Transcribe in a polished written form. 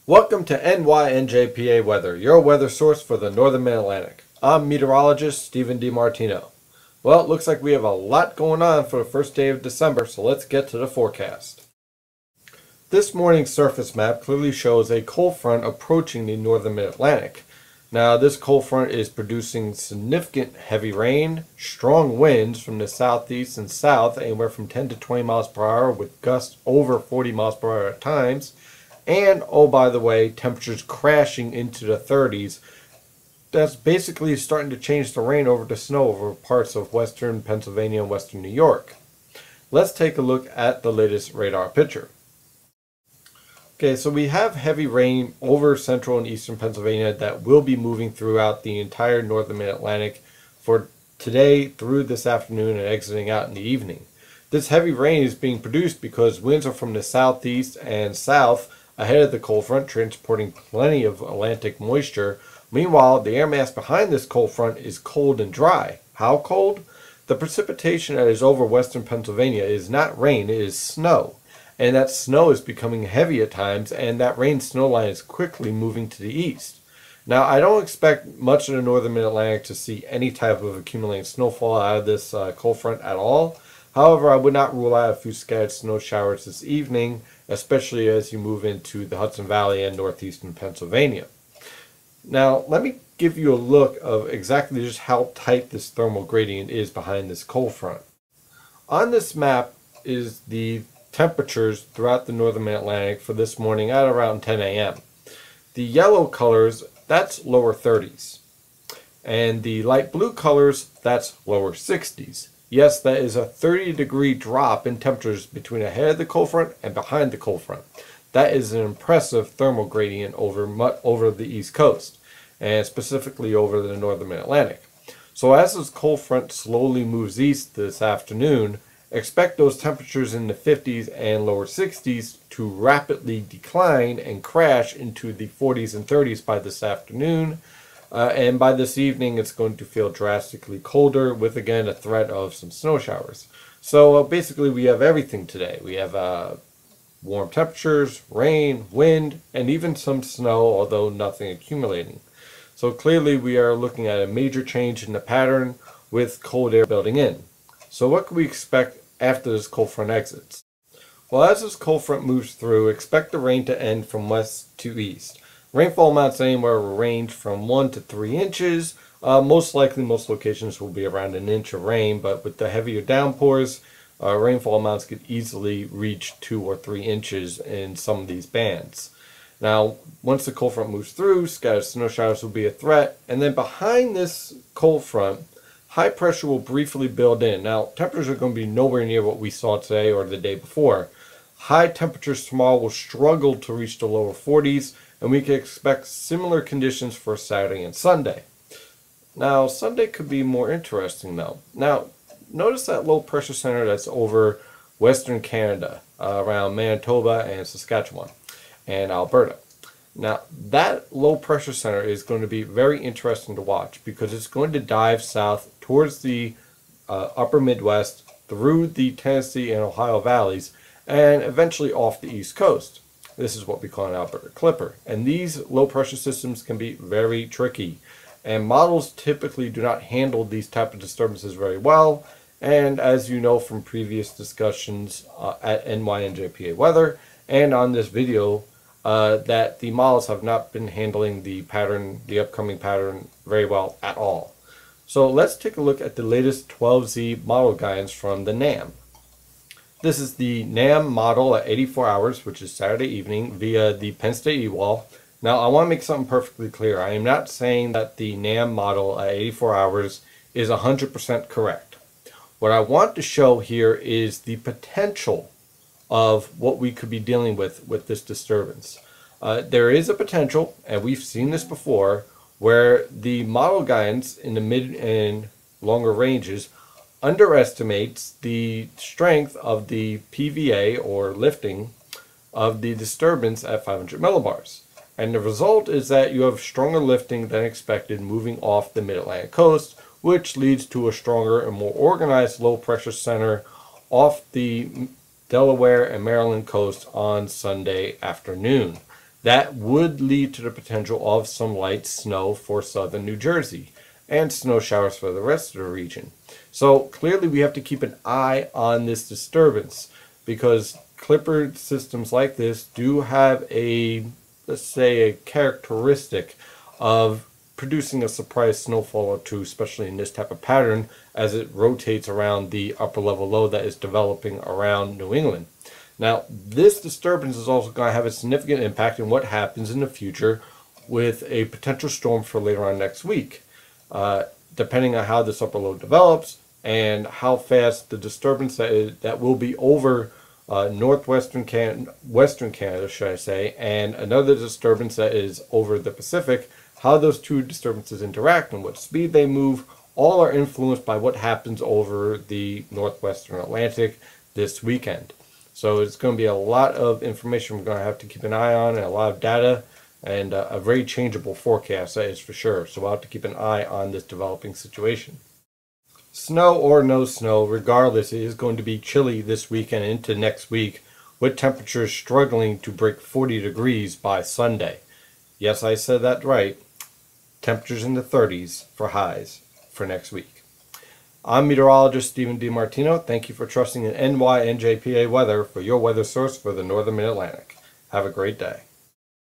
Welcome to NYNJPA Weather, your weather source for the Northern Mid-Atlantic. I'm meteorologist Stephen DiMartino. Well, it looks like we have a lot going on for the first day of December, so let's get to the forecast. This morning's surface map clearly shows a cold front approaching the Northern Mid-Atlantic. Now, this cold front is producing significant heavy rain, strong winds from the southeast and south, anywhere from 10 to 20 miles per hour with gusts over 40 miles per hour at times. And, oh, by the way, temperatures crashing into the 30s. That's basically starting to change the rain over to snow over parts of western Pennsylvania and western New York. Let's take a look at the latest radar picture. Okay, so we have heavy rain over central and eastern Pennsylvania that will be moving throughout the entire northern mid-Atlantic for today through this afternoon and exiting out in the evening. This heavy rain is being produced because winds are from the southeast and south ahead of the cold front, transporting plenty of Atlantic moisture. Meanwhile, the air mass behind this cold front is cold and dry. How cold? The precipitation that is over western Pennsylvania is not rain, it is snow. And that snow is becoming heavy at times, and that rain-snow line is quickly moving to the east. Now, I don't expect much of the northern mid-Atlantic to see any type of accumulating snowfall out of this cold front at all. However, I would not rule out a few scattered snow showers this evening, especially as you move into the Hudson Valley and northeastern Pennsylvania. Now, let me give you a look of exactly just how tight this thermal gradient is behind this cold front. On this map is the temperatures throughout the northern mid-Atlantic for this morning at around 10 a.m. The yellow colors, that's lower 30s. And the light blue colors, that's lower 60s. Yes, that is a 30-degree drop in temperatures between ahead of the cold front and behind the cold front. That is an impressive thermal gradient over the East Coast, and specifically over the northern mid-Atlantic. So as this cold front slowly moves east this afternoon, expect those temperatures in the 50s and lower 60s to rapidly decline and crash into the 40s and 30s by this afternoon. And by this evening, it's going to feel drastically colder with, again, a threat of some snow showers. So basically, we have everything today. We have warm temperatures, rain, wind, and even some snow, although nothing accumulating. So clearly, we are looking at a major change in the pattern with cold air building in. So what can we expect after this cold front exits? Well, as this cold front moves through, expect the rain to end from west to east. Rainfall amounts anywhere will range from 1 to 3 inches. Most likely, most locations will be around an inch of rain, but with the heavier downpours, rainfall amounts could easily reach 2 or 3 inches in some of these bands. Now, once the cold front moves through, scattered snow showers will be a threat, and then behind this cold front, high pressure will briefly build in. Now, temperatures are going to be nowhere near what we saw today or the day before. High temperatures tomorrow will struggle to reach the lower 40s, and we can expect similar conditions for Saturday and Sunday. Now, Sunday could be more interesting though. Now, notice that low pressure center that's over western Canada, around Manitoba and Saskatchewan and Alberta. Now, that low pressure center is going to be very interesting to watch because it's going to dive south towards the upper Midwest, through the Tennessee and Ohio valleys, and eventually off the East Coast. This is what we call an Alberta Clipper. And these low pressure systems can be very tricky. And models typically do not handle these type of disturbances very well. And as you know from previous discussions at NYNJPA Weather and on this video, that the models have not been handling the upcoming pattern very well at all. So let's take a look at the latest 12Z model guidance from the NAM. This is the NAM model at 84 hours, which is Saturday evening, via the Penn State e-wall. Now, I want to make something perfectly clear. I am not saying that the NAM model at 84 hours is 100% correct. What I want to show here is the potential of what we could be dealing with this disturbance. There is a potential, and we've seen this before, where the model guidance in the mid and longer ranges underestimates the strength of the PVA or lifting of the disturbance at 500 millibars. And the result is that you have stronger lifting than expected moving off the mid-Atlantic coast, which leads to a stronger and more organized low pressure center off the Delaware and Maryland coast on Sunday afternoon. That would lead to the potential of some light snow for southern New Jersey and snow showers for the rest of the region. So clearly we have to keep an eye on this disturbance because Clipper systems like this do have a, let's say, a characteristic of producing a surprise snowfall or two, especially in this type of pattern as it rotates around the upper level low that is developing around New England. Now, this disturbance is also going to have a significant impact in what happens in the future with a potential storm for later on next week. Depending on how this upper low develops and how fast the disturbance that will be over western Canada, should I say, and another disturbance that is over the Pacific, how those two disturbances interact and what speed they move, all are influenced by what happens over the northwestern Atlantic this weekend. So it's going to be a lot of information we're going to have to keep an eye on and a lot of data and a very changeable forecast, that is for sure. So we'll have to keep an eye on this developing situation. Snow or no snow, regardless, it is going to be chilly this weekend into next week with temperatures struggling to break 40 degrees by Sunday. Yes, I said that right. Temperatures in the 30s for highs for next week. I'm meteorologist Stephen DiMartino. Thank you for trusting in NYNJPA weather for your weather source for the Northern Mid-Atlantic. Have a great day.